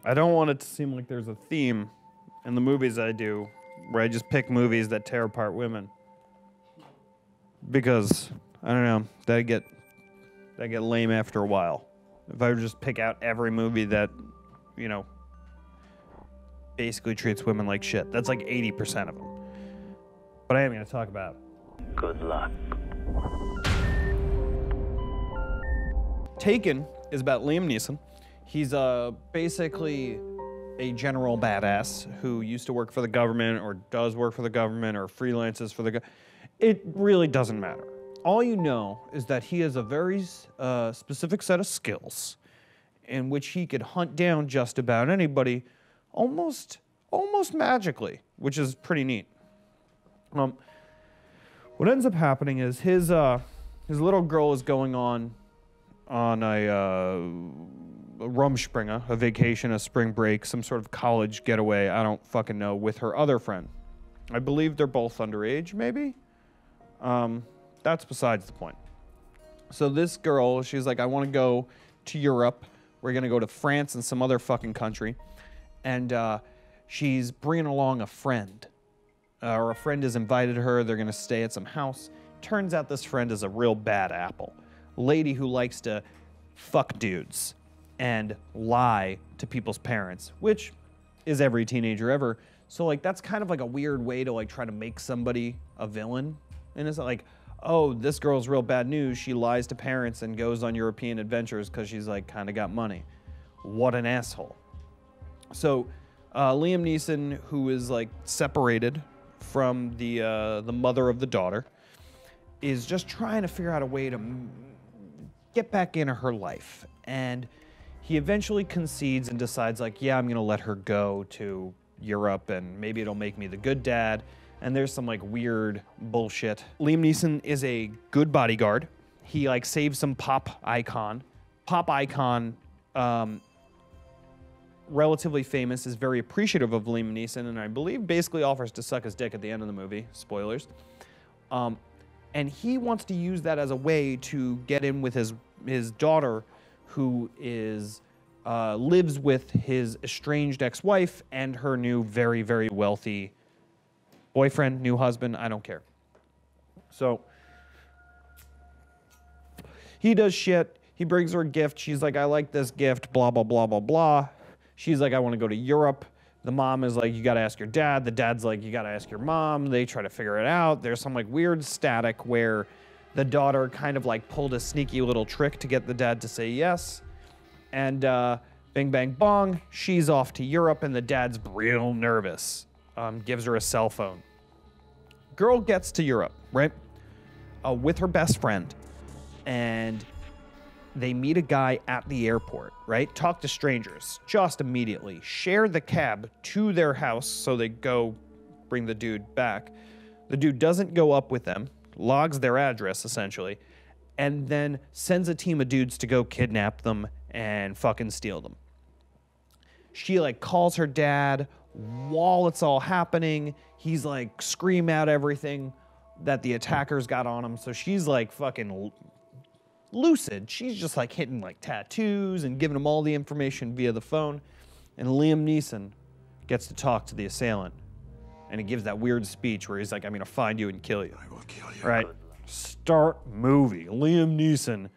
I don't want it to seem like there's a theme in the movies I do where I just pick movies that tear apart women. Because, I don't know, that'd get lame after a while. If I would just pick out every movie that, you know, basically treats women like shit. That's like 80% of them. But I am going to talk about. Good luck. Taken is about Liam Neeson. He's basically a general badass who used to work for the government or does work for the government or freelances for the government. It really doesn't matter. All you know is that he has a very specific set of skills in which he could hunt down just about anybody almost magically, which is pretty neat. What ends up happening is his little girl is going on a Rumspringa, a vacation, a spring break, some sort of college getaway, I don't fucking know, with her other friend. I believe they're both underage, maybe? That's besides the point. So this girl, she's like, I want to go to Europe. We're going to go to France and some other fucking country. And she's bringing along a friend. Or a friend has invited her. They're going to stay at some house. Turns out this friend is a real bad apple. Lady who likes to fuck dudes and lie to people's parents, which is every teenager ever. So like that's kind of like a weird way to like try to make somebody a villain. And it's like, oh, this girl's real bad news. She lies to parents and goes on European adventures because she's like kind of got money. What an asshole. So Liam Neeson, who is like separated from the mother of the daughter, is just trying to figure out a way to get back into her life. And he eventually concedes and decides like, yeah, I'm going to let her go to Europe and maybe it'll make me the good dad. And there's some like weird bullshit. Liam Neeson is a good bodyguard. He like saves some pop icon. Pop icon, relatively famous, is very appreciative of Liam Neeson and I believe basically offers to suck his dick at the end of the movie. Spoilers. And he wants to use that as a way to get in with his daughter, who is lives with his estranged ex-wife and her new very, very wealthy boyfriend, new husband, I don't care. So he does shit. He brings her a gift. She's like, I like this gift, blah, blah, blah, blah, blah. She's like, I want to go to Europe. The mom is like, you got to ask your dad. The dad's like, you got to ask your mom. They try to figure it out. There's some like weird static where the daughter kind of like pulled a sneaky little trick to get the dad to say yes. And bing, bang, bong, she's off to Europe and the dad's real nervous. Gives her a cell phone. Girl gets to Europe, right? With her best friend. And they meet a guy at the airport, right? Talk to strangers just immediately. Share the cab to their house so they go bring the dude back. The dude doesn't go up with them, logs their address essentially, and then sends a team of dudes to go kidnap them and fucking steal them. She like calls her dad while it's all happening. He's like scream out everything that the attackers got on him. So she's like fucking lucid. She's just like hitting like tattoos and giving him all the information via the phone. And Liam Neeson gets to talk to the assailant. And he gives that weird speech where he's like, I'm going to find you and kill you. I will kill you. Right? Start movie. Liam Neeson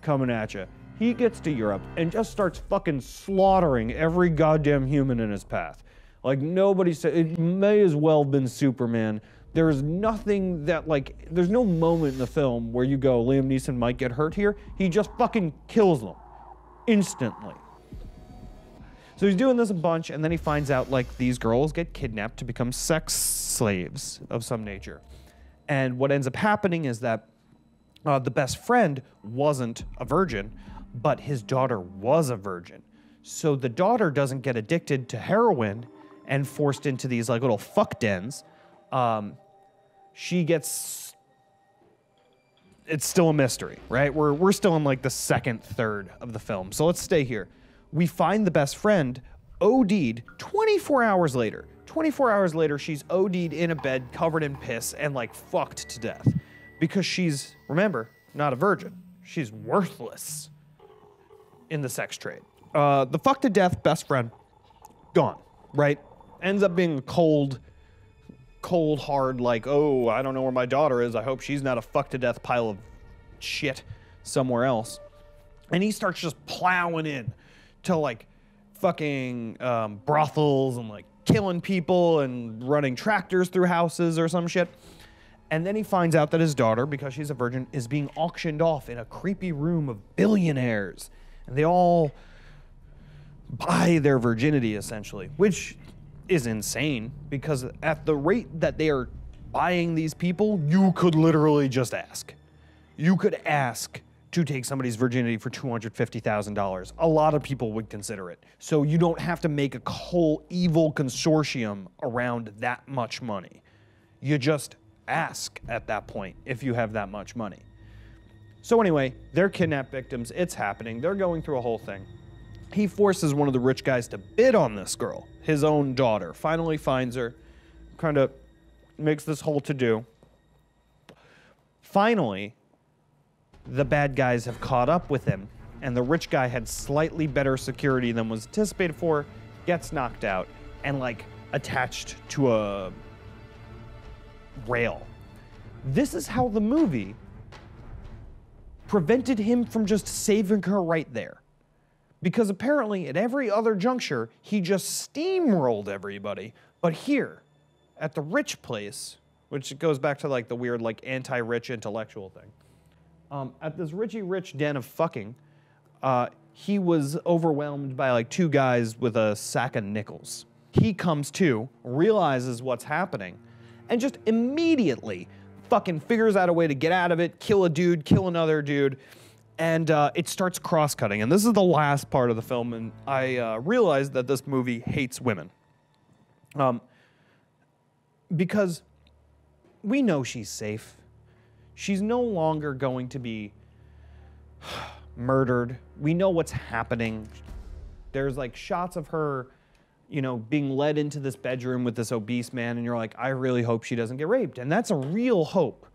coming at you. He gets to Europe and just starts fucking slaughtering every goddamn human in his path. Like nobody said, it may as well have been Superman. There's nothing that like, there's no moment in the film where you go, Liam Neeson might get hurt here. He just fucking kills them instantly. So he's doing this a bunch and then he finds out like these girls get kidnapped to become sex slaves of some nature. And what ends up happening is that the best friend wasn't a virgin, but his daughter was a virgin. So the daughter doesn't get addicted to heroin and forced into these like little fuck dens. She gets, it's still a mystery, right? We're still in like the second third of the film. So let's stay here. We find the best friend OD'd 24 hours later. 24 hours later, she's OD'd in a bed covered in piss and like fucked to death because she's, remember, not a virgin. She's worthless in the sex trade. The fucked to death best friend, gone, right? Ends up being a cold, hard, like, oh, I don't know where my daughter is. I hope she's not a fucked to death pile of shit somewhere else. And he starts just plowing in to like fucking brothels and like killing people and running tractors through houses or some shit. And then he finds out that his daughter, because she's a virgin, is being auctioned off in a creepy room of billionaires. And they all buy their virginity, essentially, which is insane, because at the rate that they are buying these people, you could literally just ask. You could ask to take somebody's virginity for $250,000. A lot of people would consider it. So you don't have to make a whole evil consortium around that much money. You just ask at that point if you have that much money. So anyway, they're kidnapped victims. It's happening. They're going through a whole thing. He forces one of the rich guys to bid on this girl, his own daughter. Finally finds her, kind of makes this whole to-do. Finally, the bad guys have caught up with him, and the rich guy had slightly better security than was anticipated for, gets knocked out, and like attached to a rail. This is how the movie prevented him from just saving her right there. Because apparently at every other juncture, he just steamrolled everybody. But here, at the rich place, which goes back to like the weird like anti-rich intellectual thing. At this Richie Rich den of fucking, he was overwhelmed by like two guys with a sack of nickels. He comes to, realizes what's happening, and just immediately fucking figures out a way to get out of it, kill a dude, kill another dude, and it starts cross-cutting. And this is the last part of the film, and I realized that this movie hates women. Because we know she's safe. She's no longer going to be murdered. We know what's happening. There's like shots of her, you know, being led into this bedroom with this obese man, and you're like, I really hope she doesn't get raped. And that's a real hope.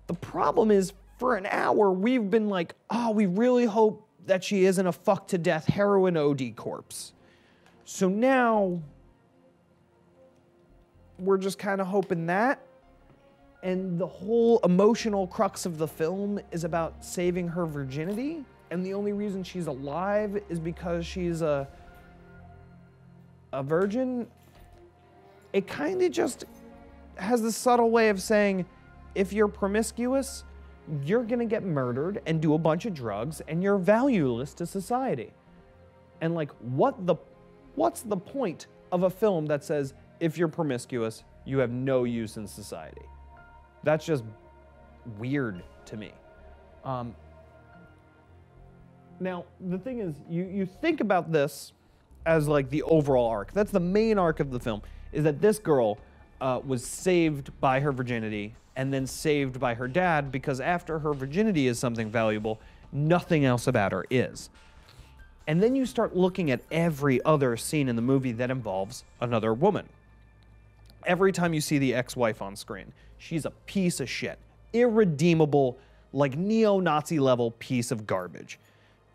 The problem is, for an hour, we've been like, oh, we really hope that she isn't a fucked to death heroin OD corpse. So now, we're just kind of hoping that. And the whole emotional crux of the film is about saving her virginity. And the only reason she's alive is because she's a virgin. It kind of just has this subtle way of saying, if you're promiscuous, you're gonna get murdered and do a bunch of drugs, and you're valueless to society. And like, what's the point of a film that says, if you're promiscuous, you have no use in society? That's just weird to me. Now, the thing is, you think about this as like the overall arc. That's the main arc of the film, is that this girl was saved by her virginity and then saved by her dad, because after her virginity is something valuable, nothing else about her is. And then you start looking at every other scene in the movie that involves another woman. Every time you see the ex-wife on screen, she's a piece of shit. Irredeemable, like neo-Nazi level piece of garbage.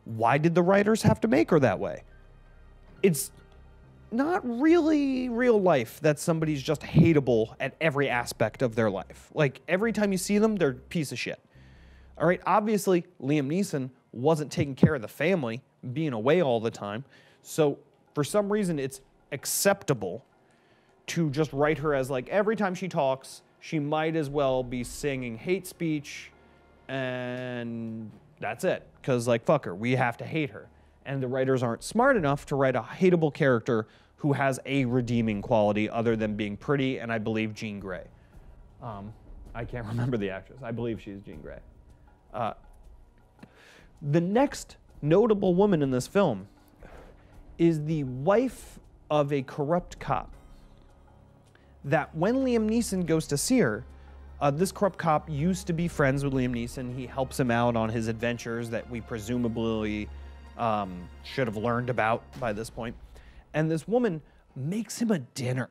Why did the writers have to make her that way? It's not really real life that somebody's just hateable at every aspect of their life. Like, every time you see them, they're a piece of shit. All right, obviously, Liam Neeson wasn't taking care of the family, being away all the time. So, for some reason, it's acceptable to just write her as, like, every time she talks, she might as well be singing hate speech, and that's it. Because, like, fuck her. We have to hate her. And the writers aren't smart enough to write a hateable character who has a redeeming quality other than being pretty, and I believe Jean Grey. I can't remember the actress. I believe she's Jean Grey. The next notable woman in this film is the wife of a corrupt cop. That when Liam Neeson goes to see her, this corrupt cop used to be friends with Liam Neeson. He helps him out on his adventures that we presumably should have learned about by this point. And this woman makes him a dinner,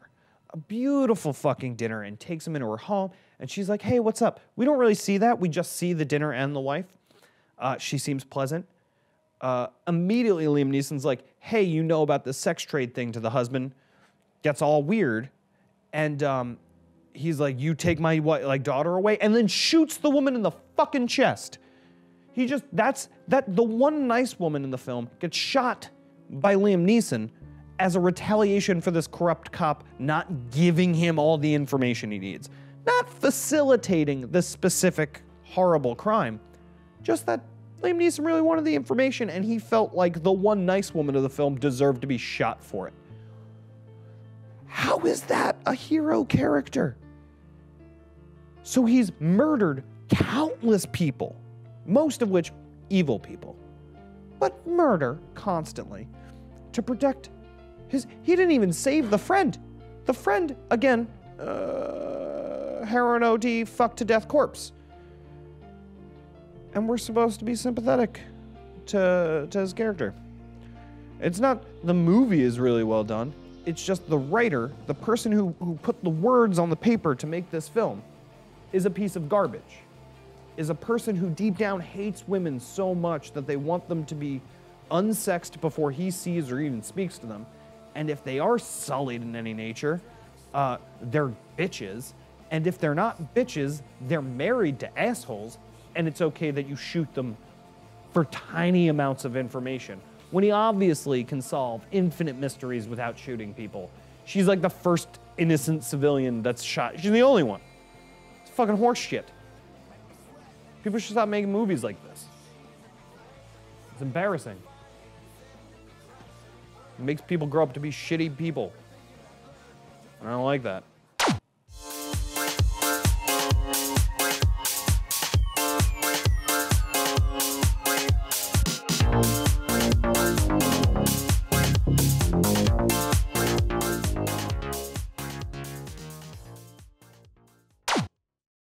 a beautiful fucking dinner, and takes him into her home. And she's like, hey, what's up? We don't really see that. We just see the dinner and the wife. She seems pleasant. Immediately Liam Neeson's like, hey, you know about the sex trade thing to the husband. Gets all weird. And he's like, you take my daughter away, and then shoots the woman in the fucking chest. The one nice woman in the film gets shot by Liam Neeson as a retaliation for this corrupt cop not giving him all the information he needs. Not facilitating the specific horrible crime. Just that Liam Neeson really wanted the information, and he felt like the one nice woman of the film deserved to be shot for it. How is that a hero character? So he's murdered countless people, most of which evil people, but murder constantly to protect he didn't even save the friend. The friend, again, heroin OD, fucked to death corpse. And we're supposed to be sympathetic to his character. It's not the movie is really well done. It's just the writer, the person who put the words on the paper to make this film, is a piece of garbage. Is a person who deep down hates women so much that they want them to be unsexed before he sees or even speaks to them. And if they are sullied in any nature, they're bitches. And if they're not bitches, they're married to assholes. And it's okay that you shoot them for tiny amounts of information, when he obviously can solve infinite mysteries without shooting people. She's like the first innocent civilian that's shot. She's the only one. It's fucking horse shit. People should stop making movies like this. It's embarrassing. It makes people grow up to be shitty people. And I don't like that.